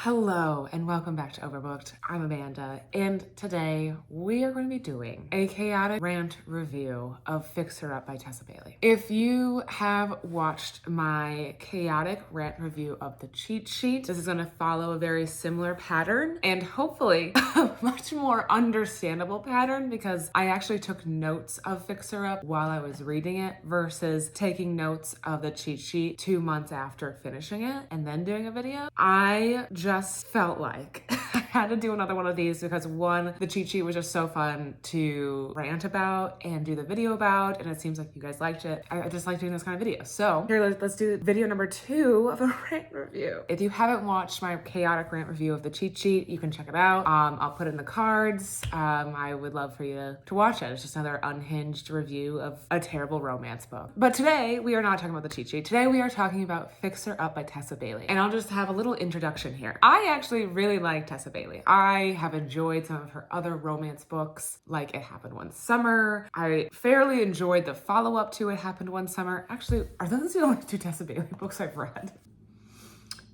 Hello and welcome back to Overbooked. I'm Amanda, and today we are going to be doing a chaotic rant review of Fix Her Up by Tessa Bailey. If you have watched my chaotic rant review of the cheat sheet, this is going to follow a very similar pattern and hopefully a much more understandable pattern because I actually took notes of Fix Her Up while I was reading it versus taking notes of the cheat sheet 2 months after finishing it and then doing a video. I just felt like I had to do another one of these because one, the cheat sheet was just so fun to rant about and do the video about, and it seems like you guys liked it. I just like doing this kind of video. So here, let's do video number 2 of a rant review. If you haven't watched my chaotic rant review of the cheat sheet, you can check it out. I'll put it in the cards. I would love for you to watch it. It's just another unhinged review of a terrible romance book. But today we are not talking about the cheat sheet. Today we are talking about Fix Her Up by Tessa Bailey. And I'll just have a little introduction here. I actually really like Tessa Bailey. I have enjoyed some of her other romance books, like It Happened One Summer. I fairly enjoyed the follow-up to It Happened One Summer. Actually, are those the only 2 Tessa Bailey books I've read?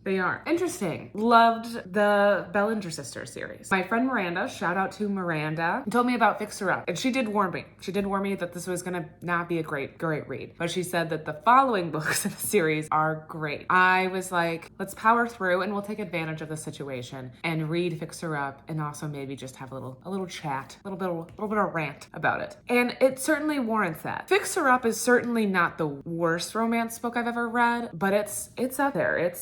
They are. Interesting. Loved the Bellinger Sisters series. My friend Miranda, shout out to Miranda, told me about Fix Her Up. And she did warn me. She did warn me that this was gonna not be a great read. But she said that the following books in the series are great. I was like, let's power through and we'll take advantage of the situation and read Fix Her Up and also maybe just have a little chat, a little bit of rant about it. And it certainly warrants that. Fix Her Up is certainly not the worst romance book I've ever read, but it's up there.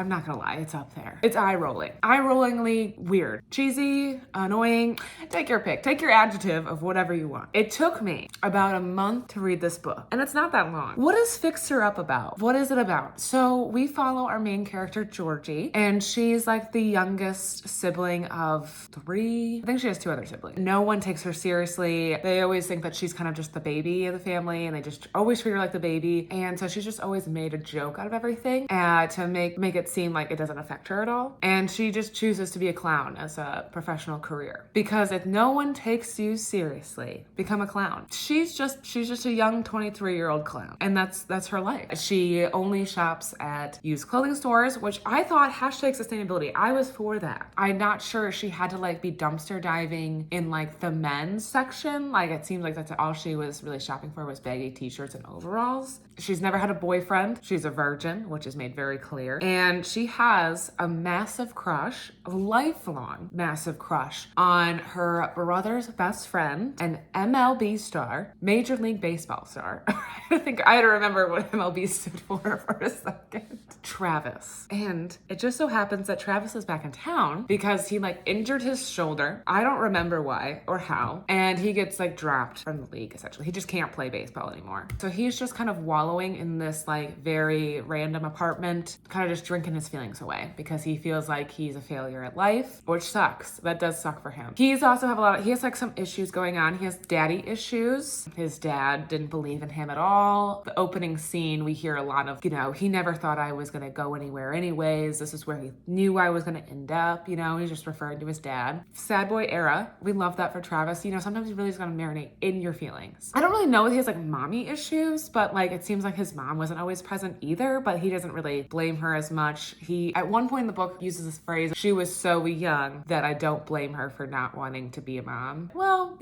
I'm not gonna lie, it's up there. It's eye-rolling. Eye-rollingly weird. Cheesy, annoying. Take your pick. Take your adjective of whatever you want. It took me about a month to read this book, and it's not that long. What is Fix Her Up about? What is it about? So we follow our main character, Georgie, and she's like the youngest sibling of 3. I think she has 2 other siblings. No one takes her seriously. They always think that she's kind of just the baby of the family, and they just always treat her like the baby. And so she's just always made a joke out of everything to make it seem like it doesn't affect her at all. And she just chooses to be a clown as a professional career. Because if no one takes you seriously, become a clown. She's just a young 23-year-old clown. And that's her life. She only shops at used clothing stores, which I thought #sustainability. I was for that. I'm not sure she had to like be dumpster diving in like the men's section. Like it seems like that's all she was really shopping for was baggy t-shirts and overalls. She's never had a boyfriend. She's a virgin, which is made very clear. And she has a massive crush, a lifelong massive crush on her brother's best friend, an MLB star, Major League Baseball star. I think I had to remember what MLB stood for a second. Travis. And it just so happens that Travis is back in town because he like injured his shoulder. I don't remember why or how. And he gets like dropped from the league essentially. He just can't play baseball anymore. So he's just kind of wallowing in this like very random apartment, kind of just drinking his feelings away because he feels like he's a failure at life, which sucks. That does suck for him. He's also he has like some issues going on. He has daddy issues. His dad didn't believe in him at all. The opening scene, we hear a lot of, he never thought I was going to go anywhere anyways. This is where he knew I was going to end up. He's just referring to his dad. Sad boy era. We love that for Travis. Sometimes he really is going to marinate in your feelings. I don't really know if he has like mommy issues, but like it seems like his mom wasn't always present either, but he doesn't really blame her as much. He, at one point in the book, uses this phrase, she was so young that I don't blame her for not wanting to be a mom. Well,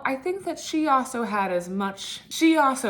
I think that she also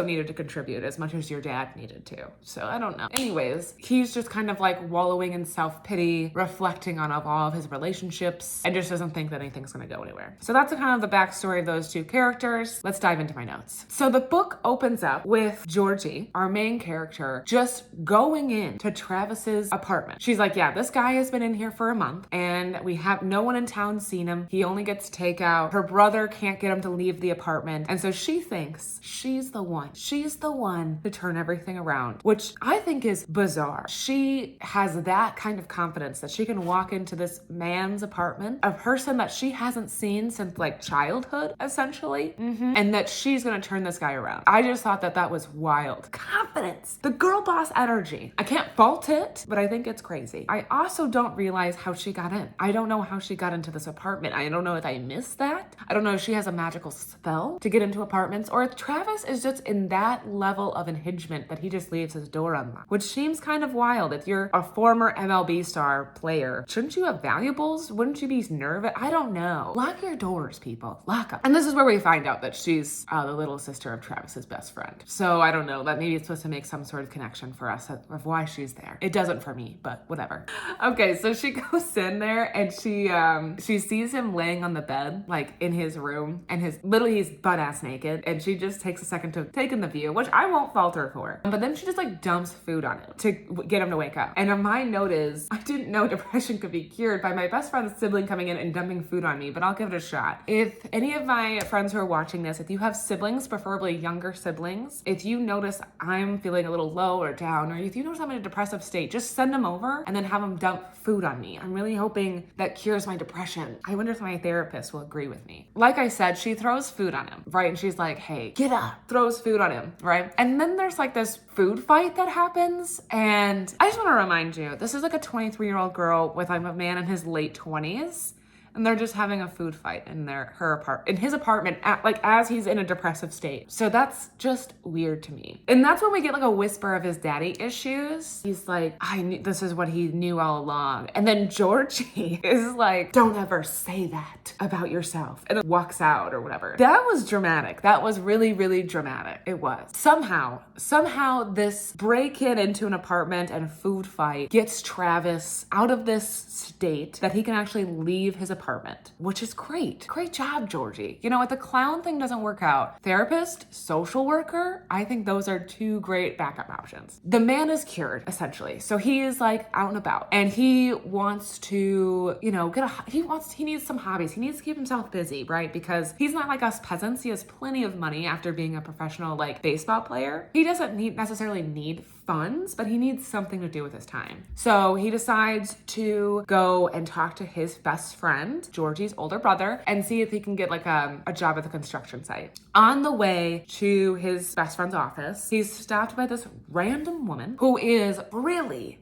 needed to contribute as much as your dad needed to. So I don't know. Anyways, he's just kind of like wallowing in self-pity, reflecting on all of his relationships, and just doesn't think that anything's gonna go anywhere. So that's kind of the backstory of those 2 characters. Let's dive into my notes. So the book opens up with Georgie, our main character, just going into Travis's apartment. She's like, yeah, this guy has been in here for a month and we have no one in town seen him. He only gets takeout. Her brother can't get him to leave the apartment. And so she thinks she's the one. She's the one to turn everything around, which I think is bizarre. She has that kind of confidence that she can walk into this man's apartment, a person that she hasn't seen since like childhood, essentially, and that she's gonna turn this guy around. I just thought that was wild. Confidence. The girl boss energy. I can't fault it, but I think gets crazy. I also don't realize how she got in. I don't know how she got into this apartment. I don't know if I missed that. I don't know if she has a magical spell to get into apartments, or if Travis is just in that level of unhingement that he just leaves his door unlocked, which seems kind of wild. If you're a former MLB star player, shouldn't you have valuables? Wouldn't you be nervous? I don't know. Lock your doors, people. Lock them. And this is where we find out that she's the little sister of Travis's best friend. So I don't know, that maybe it's supposed to make some sort of connection for us of why she's there. It doesn't for me, but whatever. Okay, so she goes in there and she sees him laying on the bed, like in his room, and he's butt ass naked, and she just takes a second to take in the view, which I won't fault her for. But then she just like dumps food on him to get him to wake up. And my note is, I didn't know depression could be cured by my best friend's sibling coming in and dumping food on me, but I'll give it a shot. If any of my friends who are watching this, if you have siblings, preferably younger siblings, if you notice I'm feeling a little low or down, or if you notice I'm in a depressive state, just send them over and then have them dump food on me. I'm really hoping that cures my depression. I wonder if my therapist will agree with me. Like I said, she throws food on him, right? And she's like, hey, get up, throws food on him, right? And then there's like this food fight that happens. And I just want to remind you, this is like a 23-year-old girl with like a man in his late 20s. And they're just having a food fight in his apartment, as he's in a depressive state. So that's just weird to me. And that's when we get like a whisper of his daddy issues. He's like, I knew this is what he knew all along. And then Georgie is like, don't ever say that about yourself. And then walks out or whatever. That was dramatic. That was really, really dramatic. It was. Somehow this break-in into an apartment and food fight gets Travis out of this state that he can actually leave his apartment, which is great. Great job, Georgie. You know, if the clown thing doesn't work out, therapist, social worker, I think those are two great backup options. The man is cured, essentially. So he is like out and about, and he wants to, you know, he needs some hobbies. He needs to keep himself busy, right? Because he's not like us peasants. He has plenty of money after being a professional, like, baseball player. He doesn't necessarily need funds, but he needs something to do with his time. So he decides to go and talk to his best friend, Georgie's older brother, and see if he can get like a job at the construction site. On the way to his best friend's office, he's stopped by this random woman who is really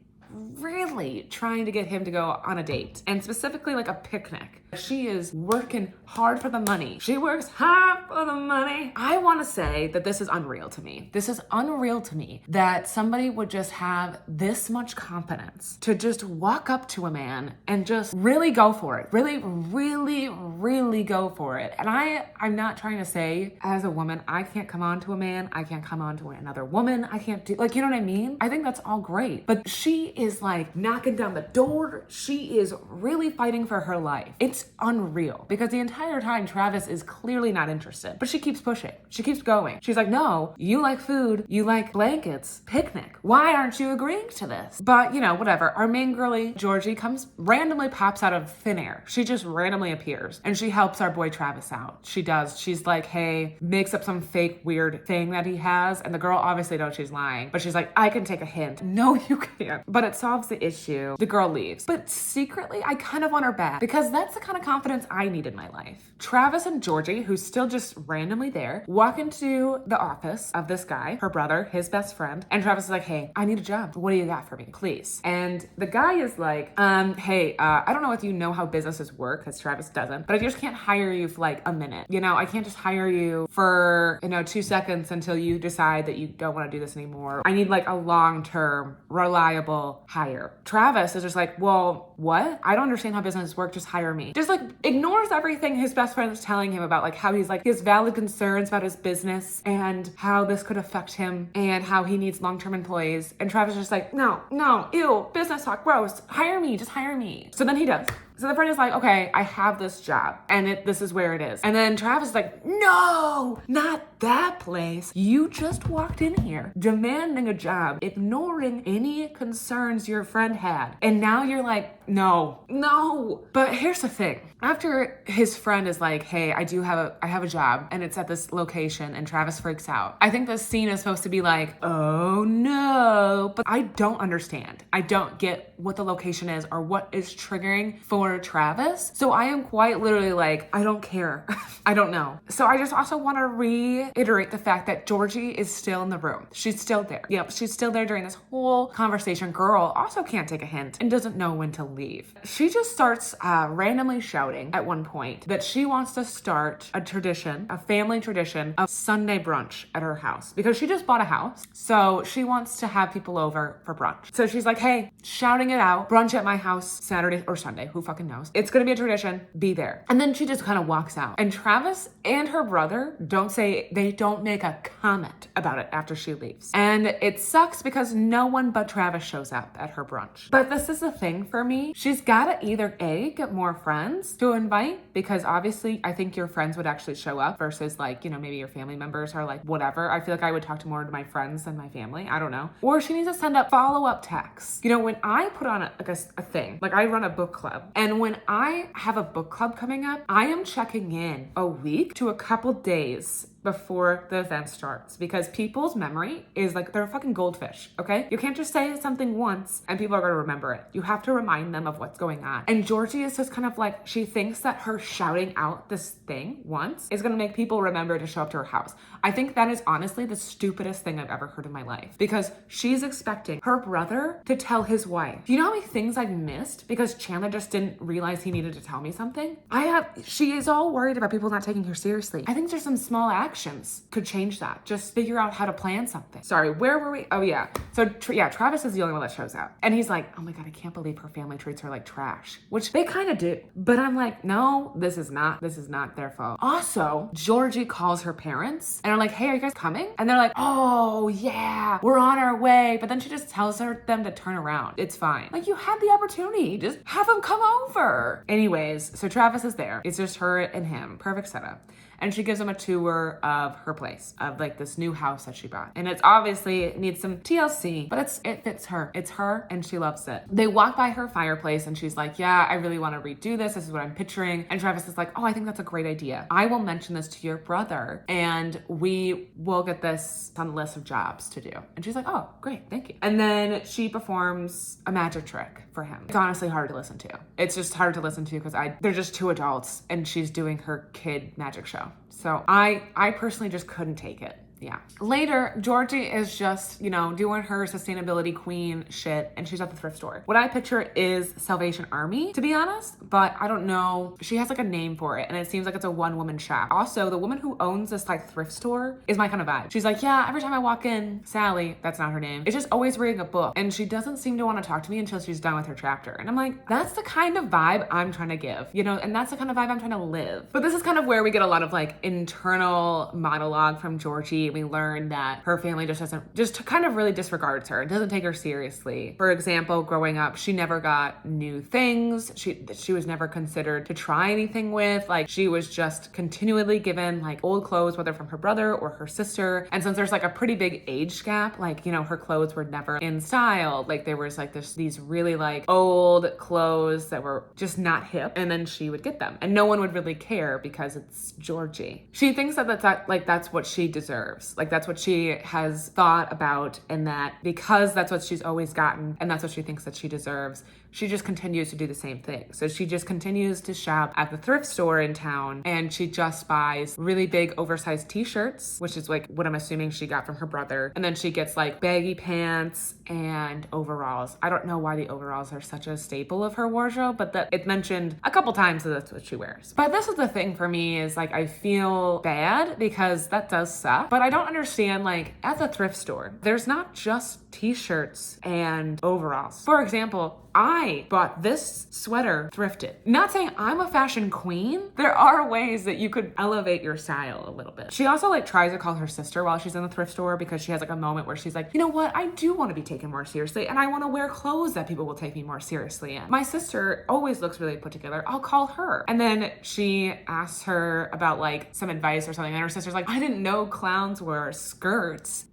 trying to get him to go on a date, and specifically like a picnic. She is working hard for the money. She works hard for the money. I want to say that this is unreal to me. This is unreal to me that somebody would just have this much confidence to just walk up to a man and just really go for it. Really go for it. And I'm not trying to say as a woman, I can't come on to a man. I can't come on to another woman. I can't do, like, you know what I mean? I think that's all great. But she is like knocking down the door. She is really fighting for her life. It's unreal, because the entire time Travis is clearly not interested, but she keeps pushing. She keeps going. She's like, no, you like food, you like blankets, picnic. Why aren't you agreeing to this? But you know, whatever. Our main girlie, Georgie, randomly pops out of thin air. She just randomly appears and she helps our boy Travis out. She does. She's like, hey, makes up some fake weird thing that he has. And the girl obviously knows she's lying, but she's like, I can take a hint. No, you can't. But it solves the issue. The girl leaves. But secretly, I kind of want her back, because that's the kind of confidence I need in my life. Travis and Georgie, who's still just randomly there, walk into the office of this guy, her brother, his best friend, and Travis is like, hey, I need a job. What do you got for me, please? And the guy is like, hey, I don't know if you know how businesses work, because Travis doesn't, but I just can't hire you for like a minute. You know, I can't just hire you for, 2 seconds until you decide that you don't want to do this anymore. I need like a long-term, reliable hire. Travis is just like, well, what? I don't understand how businesses work. Just hire me. Just like ignores everything his best friend is telling him about, like how he has valid concerns about his business and how this could affect him and how he needs long-term employees. And Travis is just like, no, ew, business talk, gross. Hire me, just hire me. So then he does. So the friend is like, okay, I have this job and this is where it is. And then Travis is like, no, not that place. You just walked in here demanding a job, ignoring any concerns your friend had. And now you're like, no. But here's the thing. After his friend is like, hey, I have a job and it's at this location, and Travis freaks out. I think this scene is supposed to be like, oh no, but I don't understand. I don't get what the location is or what is triggering for Travis. So I am quite literally like, I don't care. I don't know. So I just also want to reiterate the fact that Georgie is still in the room. She's still there. Yep, she's still there during this whole conversation. Girl also can't take a hint and doesn't know when to leave. She just starts randomly shouting at one point that she wants to start a tradition, a family tradition of Sunday brunch at her house because she just bought a house. So she wants to have people over for brunch. So she's like, hey, shouting it out, brunch at my house Saturday or Sunday, who fucking knows? It's gonna be a tradition, be there. And then she just kind of walks out. And Travis and her brother they don't make a comment about it after she leaves. And it sucks because no one but Travis shows up at her brunch. But this is the thing for me. She's gotta either A, get more friends to invite, because obviously I think your friends would actually show up versus like, you know, maybe your family members are like, whatever. I feel like I would talk to more to my friends than my family. I don't know. Or she needs to send up follow-up texts. You know, when I put on a thing, like I run a book club, and when I have a book club coming up, I am checking in a week to a couple days before the event starts, because people's memory is like, they're a fucking goldfish, okay? You can't just say something once and people are gonna remember it. You have to remind them of what's going on. And Georgie is just kind of like, she thinks that her shouting out this thing once is gonna make people remember to show up to her house. I think that is honestly the stupidest thing I've ever heard in my life, because she's expecting her brother to tell his wife. Do you know how many things I've missed because Chandler just didn't realize he needed to tell me something? She is all worried about people not taking her seriously. I think there's some small actions could change that. Just figure out how to plan something. Sorry, where were we? Oh yeah. So Travis is the only one that shows up. And he's like, oh my God, I can't believe her family treats her like trash, which they kind of do. But I'm like, no, this is not their fault. Also, Georgie calls her parents and are like, hey, are you guys coming? And they're like, oh yeah, we're on our way. But then she just tells them to turn around. It's fine. Like, you had the opportunity. Just have them come over. Anyways, so Travis is there. It's just her and him. Perfect setup. And she gives him a tour of her place, of like this new house that she bought. And it's obviously, it needs some TLC, but it fits her. It's her and she loves it. They walk by her fireplace and she's like, yeah, I really want to redo this. This is what I'm picturing. And Travis is like, oh, I think that's a great idea. I will mention this to your brother and we will get this on the list of jobs to do. And she's like, oh, great, thank you. And then she performs a magic trick for him. It's honestly hard to listen to. It's just hard to listen to because they're just two adults and she's doing her kid magic show. So I personally just couldn't take it. Yeah. Later, Georgie is just, you know, doing her sustainability queen shit, and she's at the thrift store. What I picture is Salvation Army, to be honest, but I don't know. She has like a name for it, and it seems like it's a one-woman shop. Also, the woman who owns this like thrift store is my kind of vibe. She's like, yeah, every time I walk in, Sally, that's not her name, is just always reading a book, and she doesn't seem to want to talk to me until she's done with her chapter. And I'm like, that's the kind of vibe I'm trying to give, you know, and that's the kind of vibe I'm trying to live. But this is kind of where we get a lot of like internal monologue from Georgie. We learn that her family just kind of really disregards her. It doesn't take her seriously. For example, growing up, she never got new things. She was never considered to try anything with. Like, she was just continually given like old clothes, whether from her brother or her sister. And since there's like a pretty big age gap, like, you know, her clothes were never in style. Like, there was like these really like old clothes that were just not hip, and then she would get them and no one would really care because it's Georgie. She thinks that that's what she deserves. Like, that's what she has thought about, and that because that's what she's always gotten and that's what she thinks that she deserves, she just continues to do the same thing. So she just continues to shop at the thrift store in town, and she just buys really big oversized t-shirts, which is like what I'm assuming she got from her brother. And then she gets like baggy pants and overalls. I don't know why the overalls are such a staple of her wardrobe, but that it's mentioned a couple times that that's what she wears. But this is the thing for me, is like, I feel bad because that does suck, but I don't understand, like, at the thrift store, there's not just t-shirts and overalls. For example, I bought this sweater thrifted. Not saying I'm a fashion queen. There are ways that you could elevate your style a little bit. She also like tries to call her sister while she's in the thrift store, because she has like a moment where she's like, you know what? I do want to be taken more seriously, and I want to wear clothes that people will take me more seriously in. My sister always looks really put together. I'll call her. And then she asks her about like some advice or something, and her sister's like, I didn't know clowns wore skirts.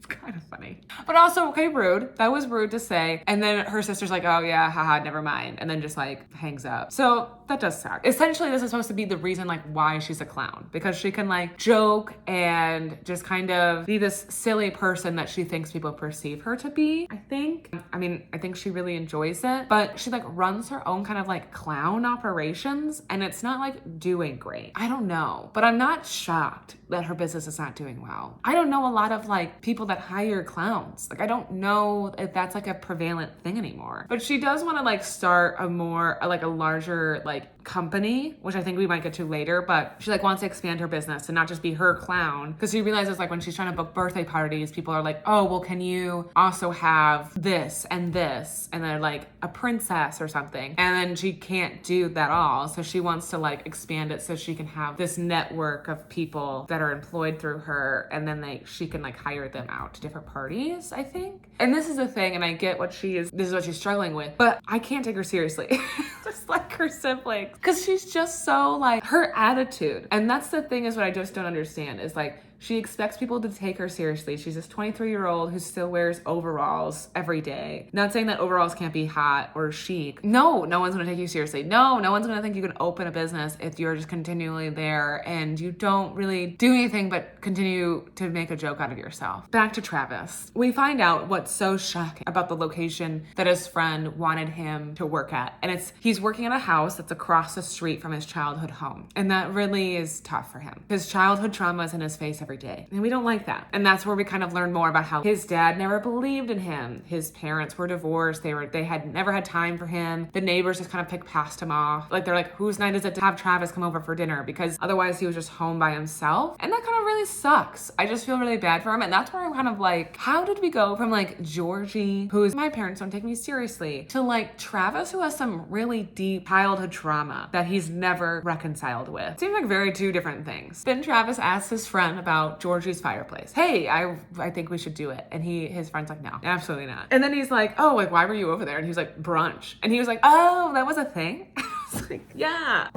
It's kind of funny. But also, okay, rude. That was rude to say. And then her sister's like, oh yeah, haha, never mind. And then just like hangs up. So that does suck. Essentially, this is supposed to be the reason like why she's a clown. Because she can like joke and just kind of be this silly person that she thinks people perceive her to be, I think. I mean, I think she really enjoys it. But she like runs her own kind of like clown operations. And it's not like doing great. I don't know. But I'm not shocked that her business is not doing well. I don't know a lot of like people that hire clowns. Like I don't know if that's like a prevalent thing anymore. But she does want to like start a larger like company, which I think we might get to later, but she like wants to expand her business and not just be her clown. Because she realizes like when she's trying to book birthday parties, people are like, oh, well, can you also have this? And they're like a princess or something. And then she can't do that all. So she wants to like expand it so she can have this network of people that are employed through her. And then she can like hire them out to different parties, I think. And this is the thing, and I get this is what she's struggling with, but I can't take her seriously. Just like her siblings. Because she's just so like, her attitude. And that's the thing is what I just don't understand is like, she expects people to take her seriously. She's this 23-year-old who still wears overalls every day. Not saying that overalls can't be hot or chic. No one's gonna take you seriously. No one's gonna think you can open a business if you're just continually there and you don't really do anything but continue to make a joke out of yourself. Back to Travis. We find out what's so shocking about the location that his friend wanted him to work at. And he's working at a house that's across the street from his childhood home. And that really is tough for him. His childhood trauma is in his face every day. And we don't like that. And that's where we kind of learn more about how his dad never believed in him. His parents were divorced. They had never had time for him. The neighbors just kind of passed him off. Like they're like, whose night is it to have Travis come over for dinner? Because otherwise he was just home by himself. And that kind of really sucks. I just feel really bad for him. And that's where I'm kind of like, how did we go from like Georgie, who's my parents don't take me seriously, to like Travis, who has some really deep childhood trauma that he's never reconciled with? Seems like very two different things. Then Travis asks his friend about Georgie's fireplace. Hey, I think we should do it. And his friend's like, no, absolutely not. And then he's like, oh, like, why were you over there? And he was like, brunch. And he was like, oh, that was a thing? I was like, yeah,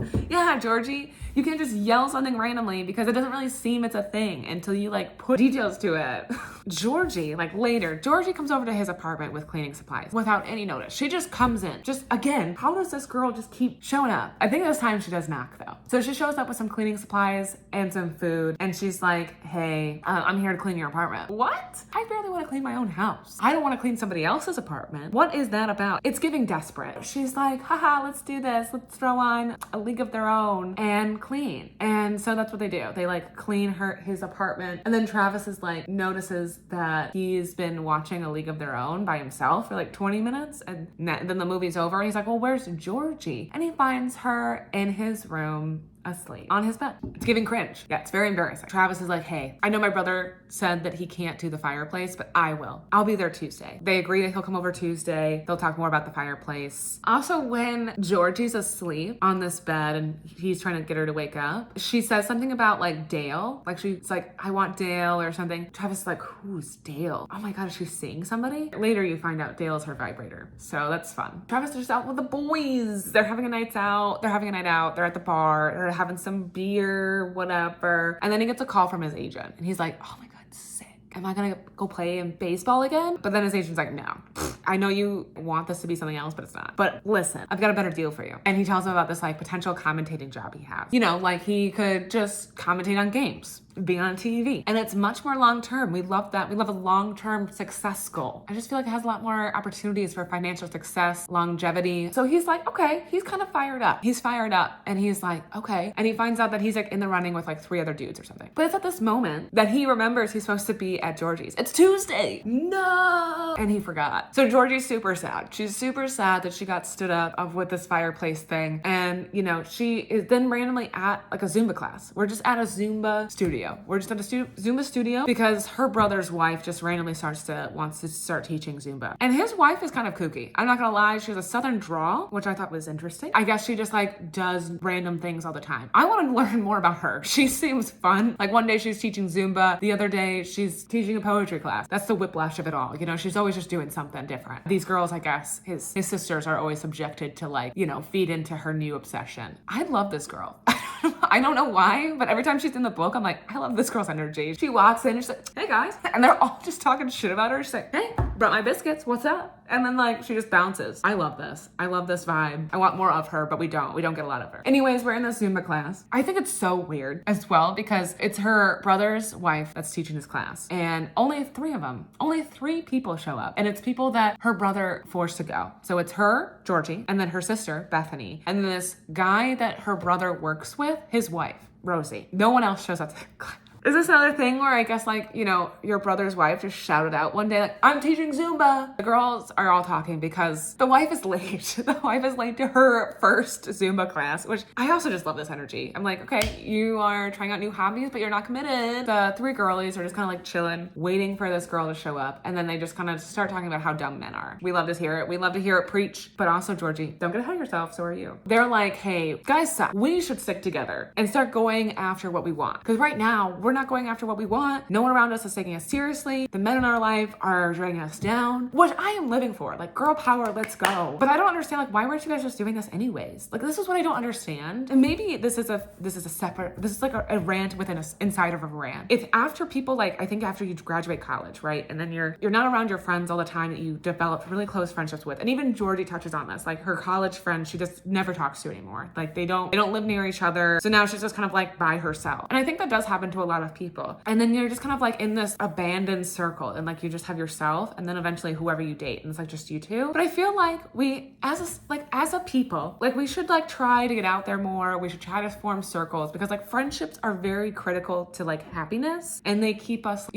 Georgie. You can't just yell something randomly because it doesn't really seem it's a thing until you like put details to it. Georgie comes over to his apartment with cleaning supplies without any notice. She just comes in. Just again, how does this girl just keep showing up? I think this time she does knock though. So she shows up with some cleaning supplies and some food and she's like, hey, I'm here to clean your apartment. What? I barely want to clean my own house. I don't want to clean somebody else's apartment. What is that about? It's giving desperate. She's like, haha, let's do this. Let's throw on a League of Their Own and clean. And so that's what they do. They like clean his apartment. And then Travis is like notices that he's been watching a League of Their Own by himself for like 20 minutes. And then the movie's over. And he's like, well, where's Georgie? And he finds her in his room asleep on his bed. It's giving cringe. Yeah, it's very embarrassing. Travis is like, hey, I know my brother said that he can't do the fireplace, but I will. I'll be there Tuesday. They agree that he'll come over Tuesday. They'll talk more about the fireplace. Also, when Georgie's asleep on this bed and he's trying to get her to wake up, she says something about like Dale. Like she's like, I want Dale or something. Travis is like, who's Dale? Oh my God, is she seeing somebody? Later you find out Dale's her vibrator. So that's fun. Travis is just out with the boys. They're having a night out. They're at the bar. They're having some beer, whatever. And then he gets a call from his agent and he's like, oh my God, sick. Am I gonna go play in baseball again? But then his agent's like, no, I know you want this to be something else, but it's not. But listen, I've got a better deal for you. And he tells him about this like potential commentating job he has. You know, like he could just commentate on games, be on TV. And it's much more long-term. We love that. We love a long-term success goal. I just feel like it has a lot more opportunities for financial success, longevity. So he's like, okay, he's kind of fired up. He's fired up and he's like, okay. And he finds out that he's like in the running with like 3 other dudes or something. But it's at this moment that he remembers he's supposed to be at Georgie's. It's Tuesday. No. And he forgot. So Georgie's super sad. She's super sad that she got stood up with this fireplace thing. And you know, she is then randomly at like a Zumba class. We're just at a Zumba studio. We're just at a Zumba studio because her brother's wife just randomly wants to start teaching Zumba. And his wife is kind of kooky. I'm not gonna lie, she has a southern drawl, which I thought was interesting. I guess she just like does random things all the time. I want to learn more about her. She seems fun. Like one day she's teaching Zumba, the other day she's teaching a poetry class. That's the whiplash of it all. You know, she's always just doing something different. These girls, I guess, his sisters are always subjected to like, you know, feed into her new obsession. I love this girl. I don't know why, but every time she's in the book, I'm like, I love this girl's energy. She walks in and she's like, hey guys. And they're all just talking shit about her. She's like, hey, brought my biscuits. What's up? And then like, she just bounces. I love this. I love this vibe. I want more of her, but we don't get a lot of her. Anyways, we're in this Zumba class. I think it's so weird as well because it's her brother's wife that's teaching this class. And only 3 people show up. And it's people that her brother forced to go. So it's her, Georgie, and then her sister, Bethany. And then this guy that her brother works with, his wife, Rosie. No one else shows up to the class. Is this another thing where I guess like, you know, your brother's wife just shouted out one day like, I'm teaching Zumba. The girls are all talking because the wife is late. The wife is late to her first Zumba class, which I also just love this energy. I'm like, okay, you are trying out new hobbies, but you're not committed. The 3 girlies are just kind of like chilling, waiting for this girl to show up. And then they just kind of start talking about how dumb men are. We love to hear it. We love to hear it preach. But also, Georgie, don't get ahead of yourself. So are you. They're like, hey, guys suck. We should stick together and start going after what we want. Because right now, we're not going after what we want. No one around us is taking us seriously. The men in our life are dragging us down, which I am living for. Like, girl power, let's go. But I don't understand, like, why weren't you guys just doing this anyways? Like, this is what I don't understand. And maybe this is like a rant within inside of a rant. It's after people, like, I think after you graduate college, right? And then you're not around your friends all the time that you develop really close friendships with. And even Georgie touches on this. Like, her college friend, she just never talks to anymore. Like, they don't live near each other. So now she's just kind of like by herself. And I think that does happen to a lot of people. And then you're just kind of like in this abandoned circle and like you just have yourself and then eventually whoever you date and it's like just you two. But I feel like we as a people, like we should like try to get out there more. We should try to form circles because like friendships are very critical to like happiness and they keep us,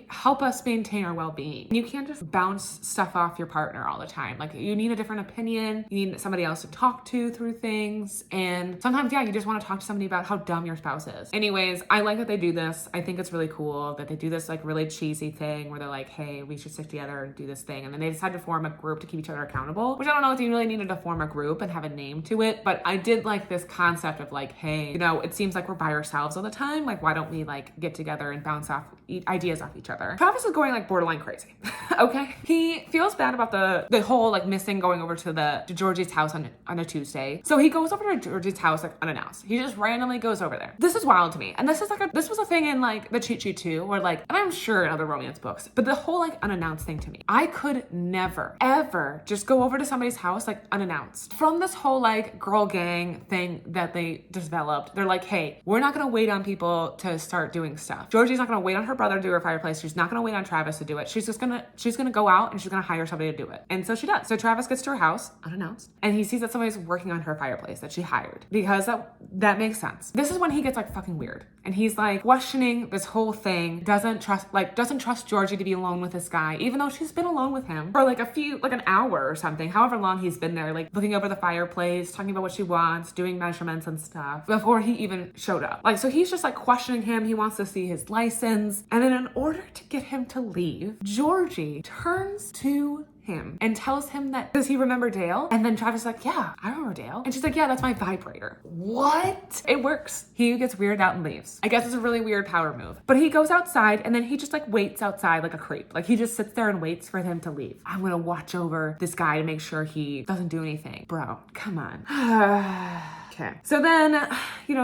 help us maintain our well-being. You can't just bounce stuff off your partner all the time. Like you need a different opinion. You need somebody else to talk to through things. And sometimes, yeah, you just want to talk to somebody about how dumb your spouse is. Anyways, I like that they do this. I think it's really cool that they do this like really cheesy thing where they're like, hey, we should stick together and do this thing. And then they decide to form a group to keep each other accountable, which I don't know if you really needed to form a group and have a name to it. But I did like this concept of like, hey, it seems like we're by ourselves all the time. Like, why don't we like get together and bounce off ideas off each other? Travis is going like borderline crazy. Okay. He feels bad about the whole like missing going over to Georgie's house on a Tuesday. So he goes over to Georgie's house like unannounced. He just randomly goes over there. This is wild to me. And this was a thing in like the cheat sheet too, where like, and I'm sure in other romance books, but the whole like unannounced thing to me, I could never, ever just go over to somebody's house like unannounced. From this whole like girl gang thing that they developed, they're like, hey, we're not gonna wait on people to start doing stuff. Georgie's not gonna wait on her brother to do her fireplace. She's not gonna wait on Travis to do it. She's gonna go out and she's gonna hire somebody to do it. And so she does. So Travis gets to her house unannounced and he sees that somebody's working on her fireplace that she hired because that makes sense. This is when he gets like fucking weird and he's like questioning this whole thing, doesn't trust Georgie to be alone with this guy, even though she's been alone with him for like an hour or something, however long he's been there, like looking over the fireplace, talking about what she wants, doing measurements and stuff before he even showed up. Like, so he's just like questioning him. He wants to see his license. And then in order to get him to leave, Georgie turns to him and tells him that, does he remember Dale? And then Travis is like, yeah, I remember Dale. And she's like, yeah, that's my vibrator. What? It works. He gets weirded out and leaves. I guess it's a really weird power move. But he goes outside and then he just like waits outside like a creep. Like he just sits there and waits for him to leave. I'm gonna watch over this guy to make sure he doesn't do anything. Bro, come on. Okay. So then,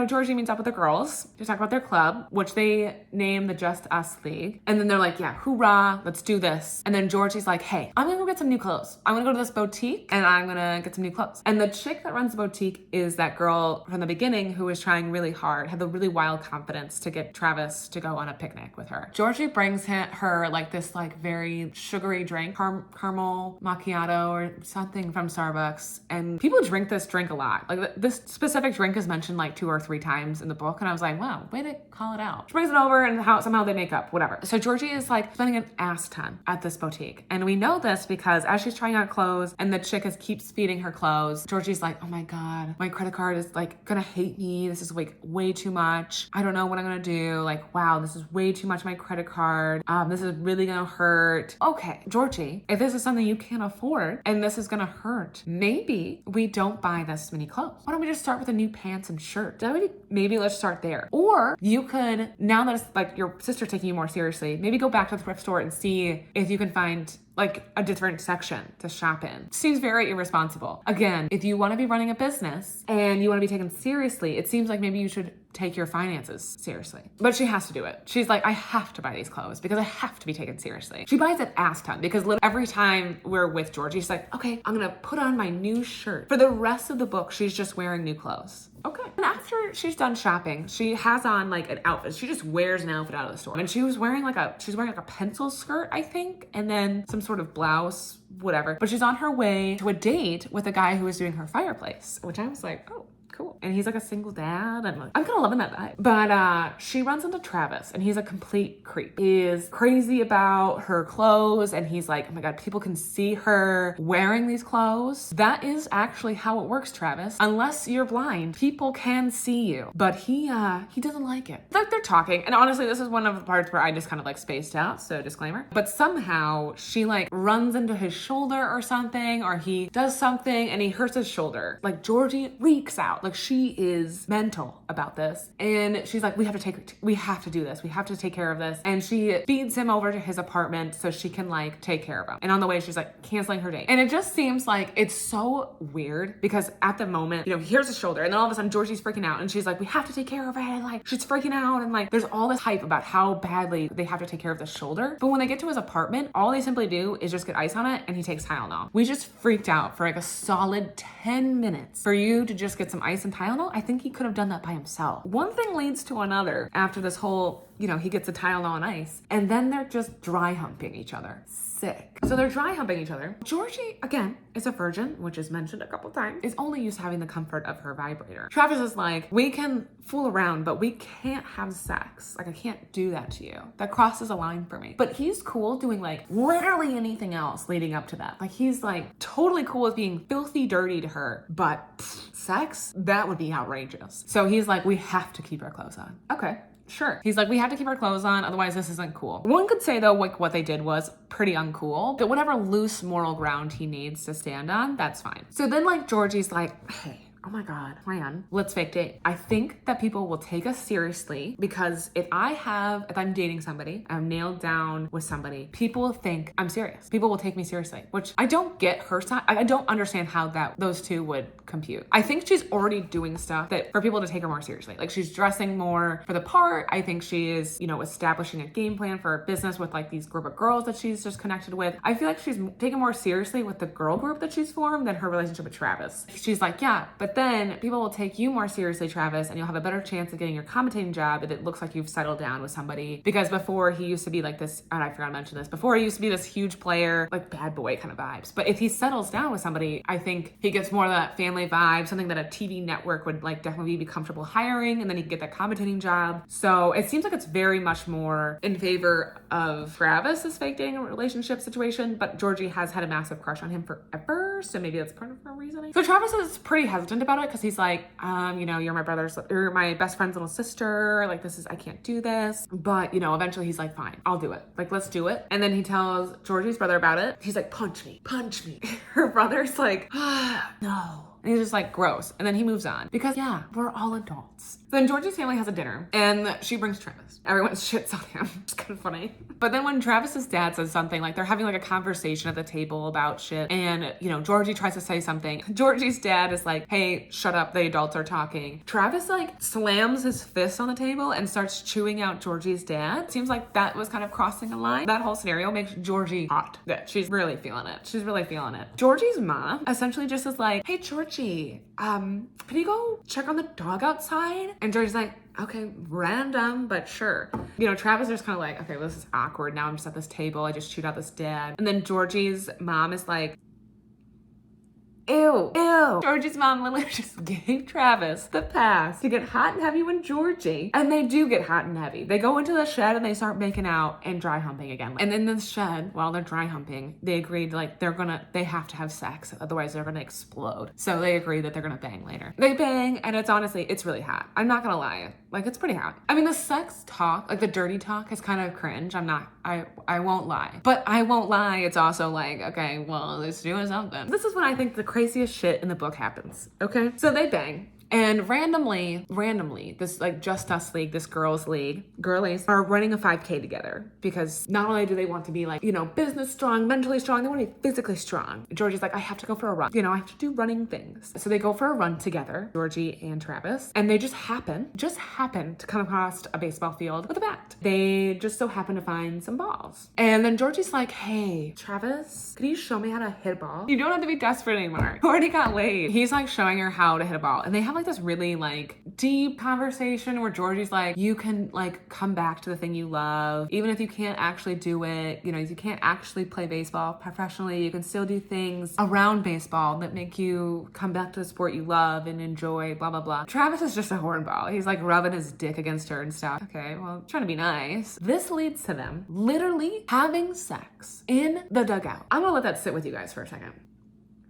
Georgie meets up with the girls to talk about their club, which they name the Just Us League. And then they're like, yeah, hoorah, let's do this. And then Georgie's like, hey, I'm gonna go get some new clothes. I'm gonna go to this boutique and I'm gonna get some new clothes. And the chick that runs the boutique is that girl from the beginning who was trying really hard, had the really wild confidence to get Travis to go on a picnic with her. Georgie brings her like this like very sugary drink, caramel macchiato or something from Starbucks. And people drink this drink a lot. Like this specific drink is mentioned like 2 or 3 times in the book. And I was like, wow, way to call it out. She brings it over and somehow they make up, whatever. So Georgie is like spending an ass ton at this boutique. And we know this because as she's trying on clothes and the chick keeps feeding her clothes, Georgie's like, oh my God, my credit card is like gonna hate me. This is like way too much. I don't know what I'm gonna do. Like, wow, this is way too much my credit card. This is really gonna hurt. Okay, Georgie, if this is something you can't afford and this is gonna hurt, maybe we don't buy this many clothes. Why don't we just start with a new pants and shirt? maybe let's start there. Or you could, now that it's like your sister taking you more seriously, maybe go back to the thrift store and see if you can find like a different section to shop in. Seems very irresponsible. Again, if you want to be running a business and you want to be taken seriously, it seems like maybe you should take your finances seriously. But she has to do it. She's like, I have to buy these clothes because I have to be taken seriously. She buys an ass ton because literally every time we're with Georgie, she's like, okay, I'm gonna put on my new shirt. For the rest of the book, she's just wearing new clothes. Okay. And after she's done shopping, she has on like an outfit. She just wears an outfit out of the store. And she's wearing like a pencil skirt, I think, and then some sort of blouse, whatever. But she's on her way to a date with a guy who is doing her fireplace, which I was like, oh, cool. And he's like a single dad, and like, I'm kind of loving that vibe. But she runs into Travis, and he's a complete creep. He is crazy about her clothes, and he's like, oh my God, people can see her wearing these clothes. That is actually how it works, Travis. Unless you're blind, people can see you. But he doesn't like it. Like they're talking, and honestly, this is one of the parts where I just kind of like spaced out, so disclaimer. But somehow she like runs into his shoulder or something, or he does something and he hurts his shoulder. Like Georgie freaks out. Like she is mental about this. And she's like, we have to do this. We have to take care of this. And she feeds him over to his apartment so she can like take care of him. And on the way, she's like canceling her date. And it just seems like it's so weird because at the moment, here's his shoulder. And then all of a sudden Georgie's freaking out. And she's like, we have to take care of it. And like, she's freaking out. And like, there's all this hype about how badly they have to take care of the shoulder. But when they get to his apartment, all they simply do is just get ice on it and he takes Tylenol. We just freaked out for like a solid 10 minutes for you to just get some ice and Tylenol. I think he could have done that by himself. One thing leads to another after this whole, he gets a Tylenol and ice, and then they're just dry humping each other. Sick. So they're dry humping each other. Georgie, again, is a virgin, which is mentioned a couple times, is only used to having the comfort of her vibrator. Travis is like, we can fool around, but we can't have sex. Like, I can't do that to you. That crosses a line for me. But he's cool doing like literally anything else leading up to that. Like, he's like totally cool with being filthy dirty to her, but sex, that would be outrageous. So he's like, we have to keep our clothes on. Okay. Sure. He's like, we have to keep our clothes on, otherwise this isn't cool. One could say though, like what they did was pretty uncool, but whatever loose moral ground he needs to stand on, that's fine. So then like Georgie's like, hey, oh my God, plan. Let's fake date. I think that people will take us seriously because if I'm dating somebody, I'm nailed down with somebody, people will think I'm serious. People will take me seriously, which I don't get her side. I don't understand how those two would compute. I think she's already doing stuff that for people to take her more seriously. Like she's dressing more for the part. I think she is, establishing a game plan for her business with like these group of girls that she's just connected with. I feel like she's taken more seriously with the girl group that she's formed than her relationship with Travis. She's like, yeah, but then people will take you more seriously, Travis, and you'll have a better chance of getting your commentating job if it looks like you've settled down with somebody. Because before he used to be like this, and I forgot to mention this, before he used to be this huge player, like bad boy kind of vibes. But if he settles down with somebody, I think he gets more of that family vibe, something that a TV network would like definitely be comfortable hiring, and then he can get that commentating job. So it seems like it's very much more in favor of Travis's fake dating relationship situation, but Georgie has had a massive crush on him forever, so maybe that's part of her reasoning. So Travis is pretty hesitant about it because he's like, you're my best friend's little sister. Like I can't do this. But, eventually he's like, fine, I'll do it. Like, let's do it. And then he tells Georgie's brother about it. He's like, punch me. Her brother's like, no. And he's just like, gross. And then he moves on because yeah, we're all adults. So then Georgie's family has a dinner and she brings Travis. Everyone shits on him. It's kind of funny. But then when Travis's dad says something, like they're having like a conversation at the table about shit, and Georgie tries to say something. Georgie's dad is like, hey, shut up, the adults are talking. Travis like slams his fist on the table and starts chewing out Georgie's dad. Seems like that was kind of crossing a line. That whole scenario makes Georgie hot. Yeah, she's really feeling it. Georgie's mom essentially just is like, hey, Georgie, can you go check on the dog outside? And Georgie's like, okay, random, but sure. Travis is kind of like, okay, well, this is awkward. Now I'm just at this table. I just chewed out this dad. And then Georgie's mom is like, ew. Georgie's mom literally just gave Travis the pass to get hot and heavy with Georgie. And they do get hot and heavy. They go into the shed and they start making out and dry humping again. And in the shed, while they're dry humping, they agreed like they have to have sex. Otherwise they're gonna explode. So they agree that they're gonna bang later. They bang and it's really hot. I'm not gonna lie. Like it's pretty hot. I mean, the sex talk, like the dirty talk is kind of cringe. I won't lie. But I won't lie. It's also like, okay, well, let's do something. This is when I think the craziest shit in the book happens. Okay. So they bang. And randomly, this like Just Us League, this girlies are running a 5K together because not only do they want to be like, you know, business strong, mentally strong, they want to be physically strong. Georgie's like, I have to go for a run. You know, I have to do running things. So they go for a run together, Georgie and Travis, and they just happen to come across a baseball field with a bat. They just so happen to find some balls. And then Georgie's like, hey, Travis, can you show me how to hit a ball? You don't have to be desperate anymore. You already got laid. He's like showing her how to hit a ball. And they have like this really like deep conversation where Georgie's like, you can like come back to the thing you love. Even if you can't actually do it, you know, you can't actually play baseball professionally, you can still do things around baseball that make you come back to the sport you love and enjoy, blah, blah, blah. Travis is just a hornball. He's like rubbing his dick against her and stuff. Okay, well, trying to be nice. This leads to them literally having sex in the dugout. I'm gonna let that sit with you guys for a second.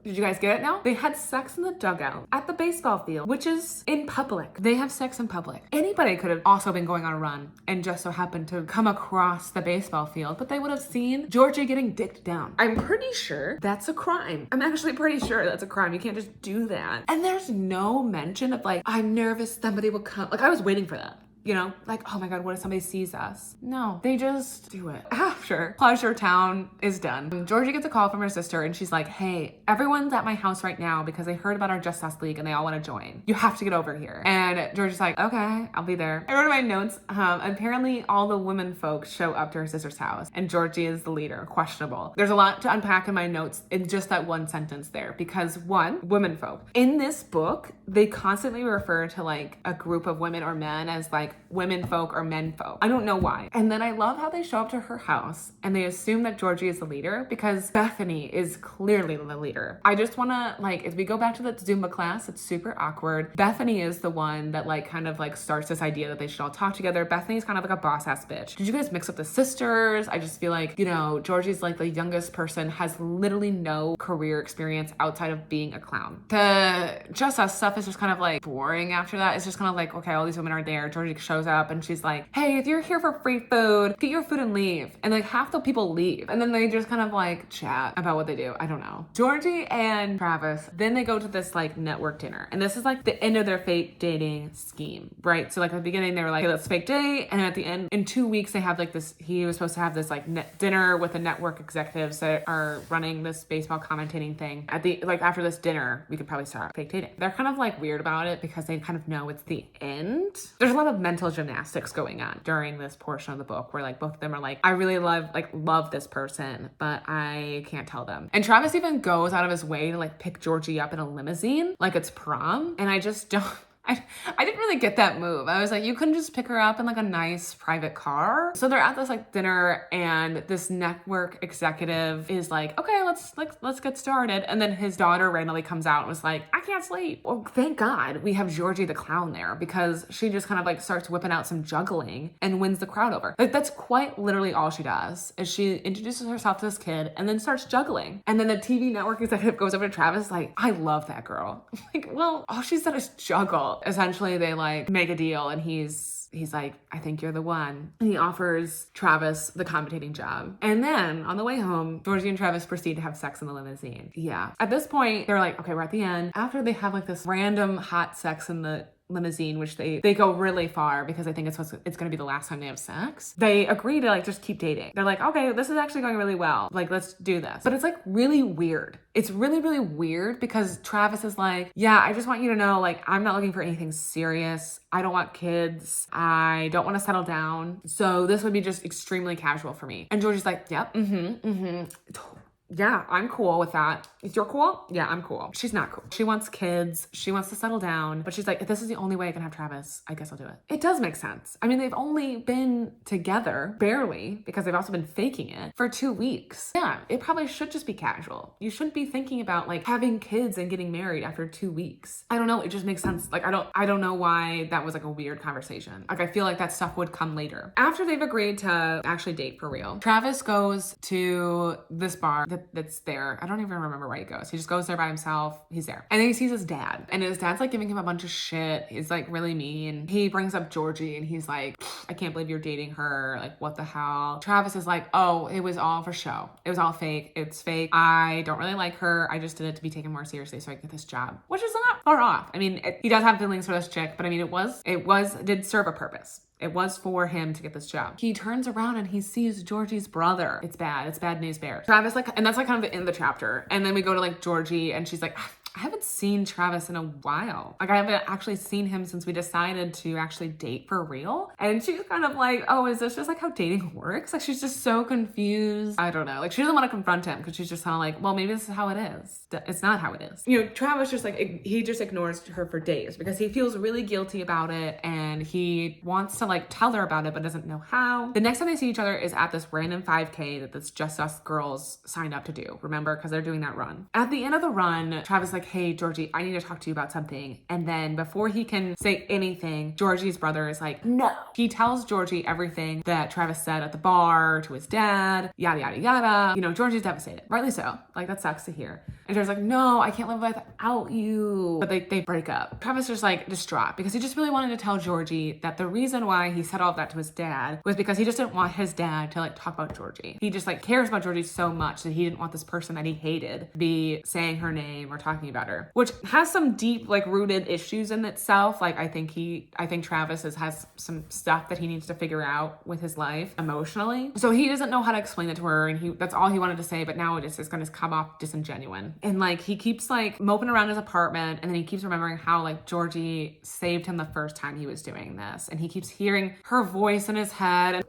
Did you guys get it now? They had sex in the dugout at the baseball field, which is in public. They have sex in public. Anybody could have also been going on a run and just so happened to come across the baseball field, but they would have seen Georgie getting dicked down. I'm pretty sure that's a crime. I'm actually pretty sure that's a crime. You can't just do that. And there's no mention of like, I'm nervous somebody will come. Like I was waiting for that. You know, like, oh my God, what if somebody sees us? No, they just do it. After Pleasure Town is done, Georgie gets a call from her sister and she's like, hey, everyone's at my house right now because they heard about our Just Us League and they all want to join. You have to get over here. And Georgie's like, okay, I'll be there. I wrote in my notes, apparently all the women folks show up to her sister's house and Georgie is the leader, questionable. There's a lot to unpack in my notes in just that one sentence there because one, women folk. In this book, they constantly refer to like a group of women or men as like women folk or men folk. I don't know why. And then I love how they show up to her house and they assume that Georgie is the leader because Bethany is clearly the leader. I just want to like, as we go back to the Zumba class, it's super awkward. Bethany is the one that like kind of like starts this idea that they should all talk together. Bethany's kind of like a boss ass bitch. Did you guys mix up the sisters? I just feel like, you know, Georgie's like the youngest person, has literally no career experience outside of being a clown. The Just Us stuff is just kind of like boring after that. It's just kind of like, okay, all these women are there. Georgie shows up and she's like, hey, if you're here for free food, get your food and leave. And like half the people leave. And then they just kind of like chat about what they do. I don't know. Georgie and Travis, then they go to this like network dinner. And this is like the end of their fake dating scheme, right? So like at the beginning, they were like, hey, let's fake date. And at the end, in 2 weeks, they have like this, he was supposed to have this like dinner with the network executives that are running this baseball commentating thing. At the, like after this dinner, we could probably start fake dating. They're kind of like weird about it because they kind of know it's the end. There's a lot of mental gymnastics going on during this portion of the book where like both of them are like, I really love this person, but I can't tell them. And Travis even goes out of his way to like pick Georgie up in a limousine like it's prom. And I just don't, I didn't really get that move. I was like, you couldn't just pick her up in like a nice private car. So they're at this like dinner and this network executive is like, okay, let's get started. And then his daughter randomly comes out and was like, I can't sleep. Well, thank God we have Georgie the clown there because she just kind of like starts whipping out some juggling and wins the crowd over. Like that's quite literally all she does is she introduces herself to this kid and then starts juggling. And then the TV network executive goes over to Travis like, I love that girl. Like, well, all she said is juggle. Essentially, they like make a deal and he's like, I think you're the one. And he offers Travis the commentating job. And then on the way home, Georgie and Travis proceed to have sex in the limousine. Yeah. At this point, they're like, okay, we're at the end. After they have like this random hot sex in the limousine, which they go really far because I think it's going to be the last time they have sex. They agree to like just keep dating. They're like, okay, this is actually going really well. Like, let's do this. But it's like really weird. It's really, really weird because Travis is like, yeah, I just want you to know, like, I'm not looking for anything serious. I don't want kids. I don't want to settle down. So this would be just extremely casual for me. And Georgie's like, yep, yeah, I'm cool with that. If you're cool, yeah, I'm cool. She's not cool. She wants kids. She wants to settle down. But she's like, if this is the only way I can have Travis, I guess I'll do it. It does make sense. I mean, they've only been together, barely, because they've also been faking it, for 2 weeks. Yeah, it probably should just be casual. You shouldn't be thinking about like having kids and getting married after 2 weeks. I don't know. It just makes sense. Like, I don't know why that was like a weird conversation. Like, I feel like that stuff would come later. After they've agreed to actually date for real, Travis goes to this bar that's there. I don't even remember where he goes. He just goes there by himself. He's there. And then he sees his dad. And his dad's like giving him a bunch of shit. He's like really mean. He brings up Georgie and he's like, I can't believe you're dating her. Like, what the hell? Travis is like, oh, it was all for show. It was all fake. It's fake. I don't really like her. I just did it to be taken more seriously so I can get this job, which is not far off. I mean, he does have feelings for this chick, but I mean, it did serve a purpose. It was for him to get this job. He turns around and he sees Georgie's brother. It's bad. It's bad news bears. Travis and that's like kind of the end of the chapter. And then we go to like Georgie and she's like, I haven't seen Travis in a while. Like I haven't actually seen him since we decided to actually date for real. And she's kind of like, oh, is this just like how dating works? Like she's just so confused. I don't know. Like she doesn't want to confront him because she's just kind of like, well, maybe this is how it is. It's not how it is. You know, Travis just like, he just ignores her for days because he feels really guilty about it and he wants to like tell her about it but doesn't know how. The next time they see each other is at this random 5K that this Just Us girls signed up to do. Remember? Because they're doing that run. At the end of the run, Travis is like, hey, Georgie, I need to talk to you about something. And then before he can say anything, Georgie's brother is like, no. He tells Georgie everything that Travis said at the bar to his dad, yada, yada, yada. You know, Georgie's devastated. Rightly so. Like, that sucks to hear. And Travis like, no, I can't live without you. But they break up. Travis just like distraught because he just really wanted to tell Georgie that the reason why he said all of that to his dad was because he just didn't want his dad to like talk about Georgie. He just like cares about Georgie so much that he didn't want this person that he hated be saying her name or talking about her, which has some deep like rooted issues in itself. Like I think Travis has some stuff that he needs to figure out with his life emotionally. So he doesn't know how to explain it to her and that's all he wanted to say, but now it's just gonna come off disingenuine. And like he keeps like moping around his apartment and then he keeps remembering how like Georgie saved him the first time he was doing this. And he keeps hearing her voice in his head and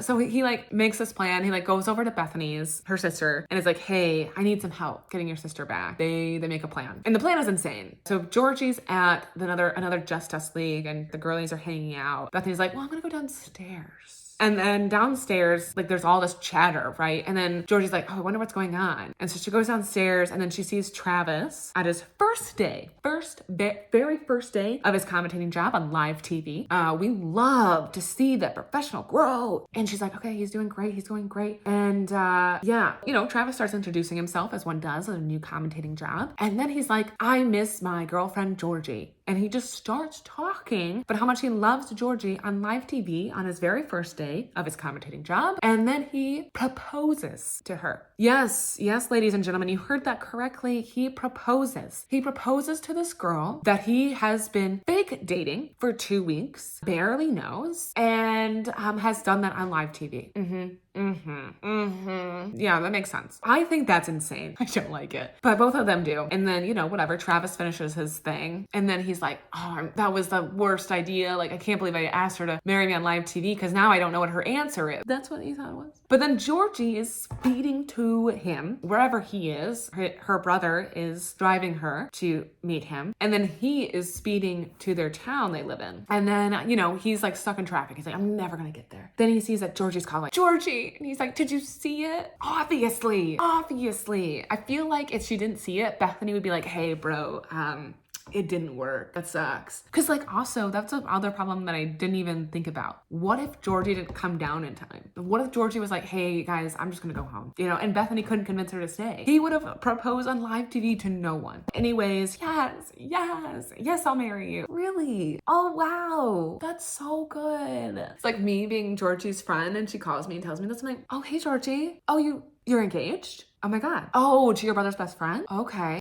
so he like makes this plan. He like goes over to Bethany's, her sister, and is like, hey, I need some help getting your sister back. They make a plan. And the plan is insane. So Georgie's at another Just Us League and the girlies are hanging out. Bethany's like, well, I'm gonna go downstairs. And then downstairs, like there's all this chatter, right? And then Georgie's like, oh, I wonder what's going on. And so she goes downstairs and then she sees Travis at his very first day of his commentating job on live TV. We love to see that professional growth. And she's like, okay, he's doing great. He's going great. And yeah, you know, Travis starts introducing himself as one does at a new commentating job. And then he's like, I miss my girlfriend, Georgie. And he just starts talking about how much he loves Georgie on live TV on his very first day of his commentating job. And then he proposes to her. Yes, ladies and gentlemen, you heard that correctly. He proposes. He proposes to this girl that he has been fake dating for 2 weeks, barely knows, and has done that on live TV. Yeah, that makes sense. I think that's insane. I don't like it. But both of them do. And then, you know, whatever, Travis finishes his thing. And then he's like, oh, that was the worst idea. Like, I can't believe I asked her to marry me on live TV because now I don't know what her answer is. That's what he thought it was. But then Georgie is speeding to him, wherever he is. Her brother is driving her to meet him. And then he is speeding to their town they live in. And then, you know, he's like stuck in traffic. He's like, I'm never going to get there. Then he sees that Georgie's calling, Georgie. And he's like, did you see it? Obviously. I feel like if she didn't see it, Bethany would be like, hey, bro, it didn't work. That sucks. Because like also that's another problem that I didn't even think about. What if Georgie didn't come down in time? What if Georgie was like, hey guys, I'm just gonna go home, you know, and Bethany couldn't convince her to stay? He would have proposed on live TV to no one. Anyways, yes, I'll marry you. Really? Oh wow, that's so good. It's like me being Georgie's friend and she calls me and tells me this. I'm like, oh hey Georgie, oh you're engaged? Oh my God. Oh, to your brother's best friend? Okay.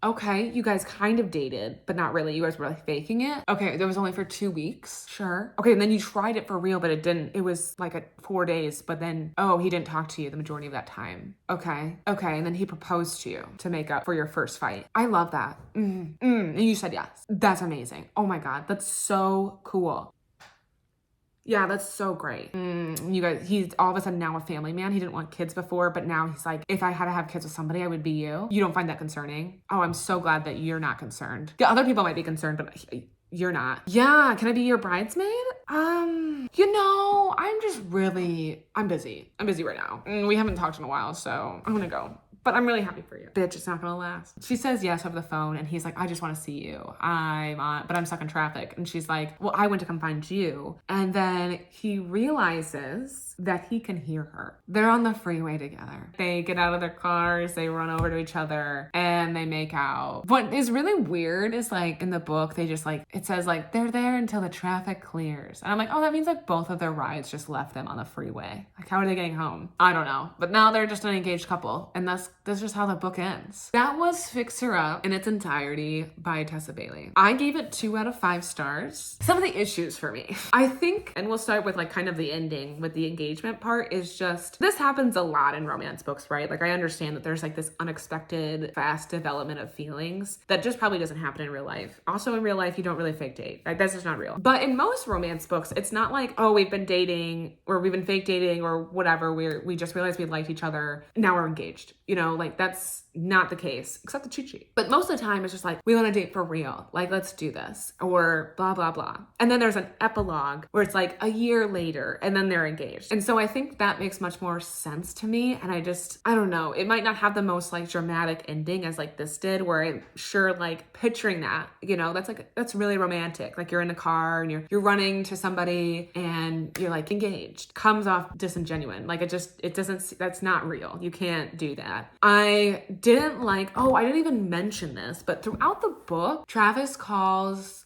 Okay, you guys kind of dated, but not really. You guys were like faking it. Okay, that was only for 2 weeks. Sure. Okay, and then you tried it for real, but it didn't. It was like 4 days, but then, oh, he didn't talk to you the majority of that time. Okay, and then he proposed to you to make up for your first fight. I love that. And you said yes. That's amazing. Oh my God, that's so cool. Yeah, that's so great. You guys, he's all of a sudden now a family man. He didn't want kids before, but now he's like, if I had to have kids with somebody, I would be you. You don't find that concerning? Oh, I'm so glad that you're not concerned. Yeah, other people might be concerned, but you're not. Yeah, can I be your bridesmaid? You know, I'm busy. I'm busy right now. We haven't talked in a while, so I'm gonna go. but I'm really happy for you. Bitch, it's not gonna last. She says yes over the phone, and he's like, I just want to see you. But I'm stuck in traffic. And she's like, well, I went to come find you. And then he realizes that he can hear her. They're on the freeway together. They get out of their cars, they run over to each other, and they make out. What is really weird is like in the book, they just like, it says like, they're there until the traffic clears. And I'm like, oh, that means like both of their rides just left them on the freeway. Like, how are they getting home? I don't know. But now they're just an engaged couple. And that's just how the book ends. That was Fix Her Up in its entirety by Tessa Bailey. I gave it 2 out of 5 stars. Some of the issues for me, I think, and we'll start with like kind of the ending with the engagement part, is just, this happens a lot in romance books, right? Like I understand that there's like this unexpected fast development of feelings that just probably doesn't happen in real life. Also in real life, you don't really fake date. Like that's just not real. But in most romance books, it's not like, oh, we've been dating or we've been fake dating or whatever. We just realized we liked each other. Now we're engaged. You know, like that's not the case, except the Chi-Chi. But most of the time it's just like, we want to date for real. Like, let's do this, or blah, blah, blah. And then there's an epilogue where it's like a year later and then they're engaged. And so I think that makes much more sense to me. And I don't know, it might not have the most like dramatic ending as like this did, where I'm sure like picturing that, you know, that's really romantic. Like you're in a car and you're running to somebody and you're like engaged. Comes off disingenuine. Like that's not real. You can't do that. I didn't even mention this, but throughout the book, Travis calls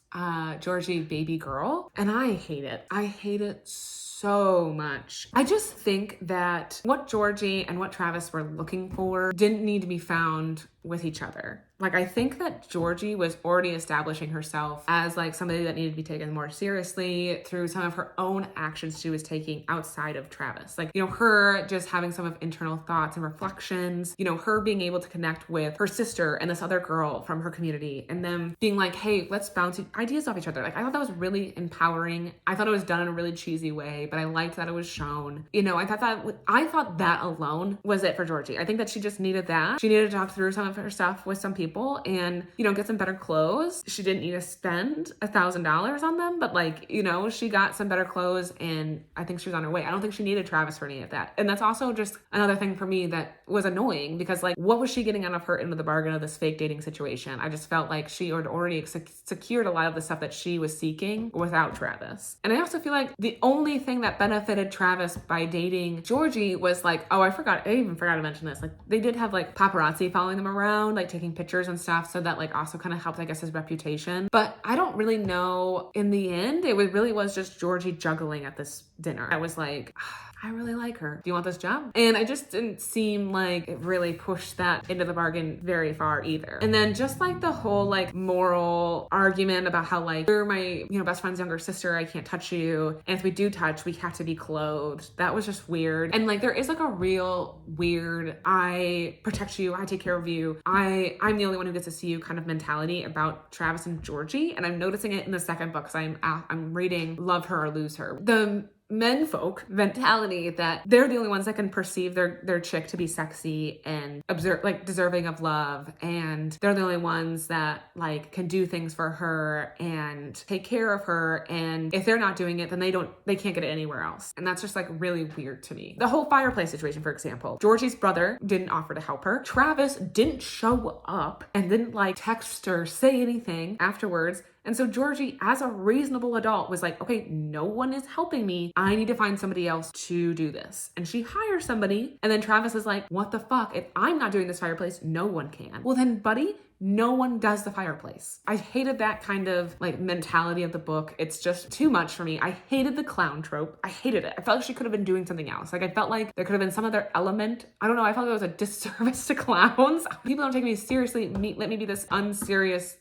Georgie baby girl, and I hate it. I hate it so much. I just think that what Georgie and what Travis were looking for didn't need to be found with each other. Like, I think that Georgie was already establishing herself as like somebody that needed to be taken more seriously through some of her own actions she was taking outside of Travis. Like, you know, her just having some of internal thoughts and reflections, you know, her being able to connect with her sister and this other girl from her community, and them being like, hey, let's bounce ideas off each other. Like, I thought that was really empowering. I thought it was done in a really cheesy way, but I liked that it was shown. You know, I thought that alone was it for Georgie. I think that she just needed that. She needed to talk through some of her stuff with some people and, you know, get some better clothes. She didn't need to spend $1,000 on them, but like, you know, she got some better clothes and I think she was on her way. I don't think she needed Travis for any of that. And that's also just another thing for me that was annoying, because like, what was she getting out of her end of the bargain of this fake dating situation? I just felt like she had already secured a lot of the stuff that she was seeking without Travis. And I also feel like the only thing that benefited Travis by dating Georgie was like, oh, I even forgot to mention this. Like, they did have like paparazzi following them around, like taking pictures and stuff. So that like also kind of helped, I guess, his reputation. But I don't really know. In the end, it really was just Georgie juggling at this dinner. I was like, I really like her. Do you want this job? And I just didn't seem like it really pushed that into the bargain very far either. And then just like the whole like moral argument about how like, you're my, you know, best friend's younger sister, I can't touch you. And if we do touch, we have to be clothed. That was just weird. And like, there is like a real weird, I protect you, I take care of you, I'm the only one who gets to see you kind of mentality about Travis and Georgie. And I'm noticing it in the second book, because I'm reading Love Her or Lose Her. The menfolk mentality that they're the only ones that can perceive their chick to be sexy and deserving of love, and they're the only ones that like can do things for her and take care of her, and if they're not doing it, then they can't get it anywhere else. And that's just like really weird to me. The whole fireplace situation, for example, Georgie's brother didn't offer to help her. Travis didn't show up and didn't like text or say anything afterwards. And so Georgie, as a reasonable adult, was like, okay, no one is helping me. I need to find somebody else to do this. And she hires somebody. And then Travis is like, what the fuck? If I'm not doing this fireplace, no one can. Well then, buddy, no one does the fireplace. I hated that kind of like mentality of the book. It's just too much for me. I hated the clown trope. I hated it. I felt like she could have been doing something else. Like, I felt like there could have been some other element. I don't know. I felt like it was a disservice to clowns. People don't take me seriously. Let me be this unserious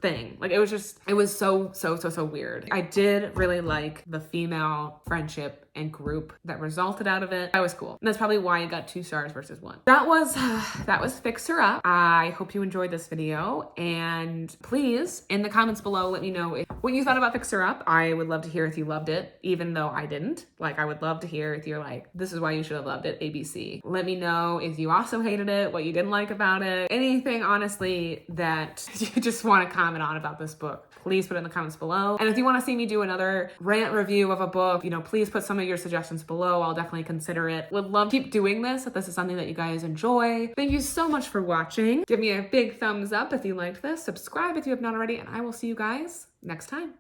thing. Like, it was so weird. I did really like the female friendship and group that resulted out of it. That was cool. And that's probably why it got 2 stars versus 1. That was Fix Her Up. I hope you enjoyed this video, and please in the comments below let me know what you thought about Fixer Up. I would love to hear if you loved it, even though I didn't. Like, I would love to hear if you're like, this is why you should have loved it, ABC. Let me know if you also hated it, what you didn't like about it, anything honestly that you just want to comment on about this book. Please put it in the comments below. And if you want to see me do another rant review of a book, you know, please put some of your suggestions below. I'll definitely consider it. Would love to keep doing this if this is something that you guys enjoy. Thank you so much for watching. Give me a big thumbs up if you liked this. Subscribe if you have not already, and I will see you guys next time.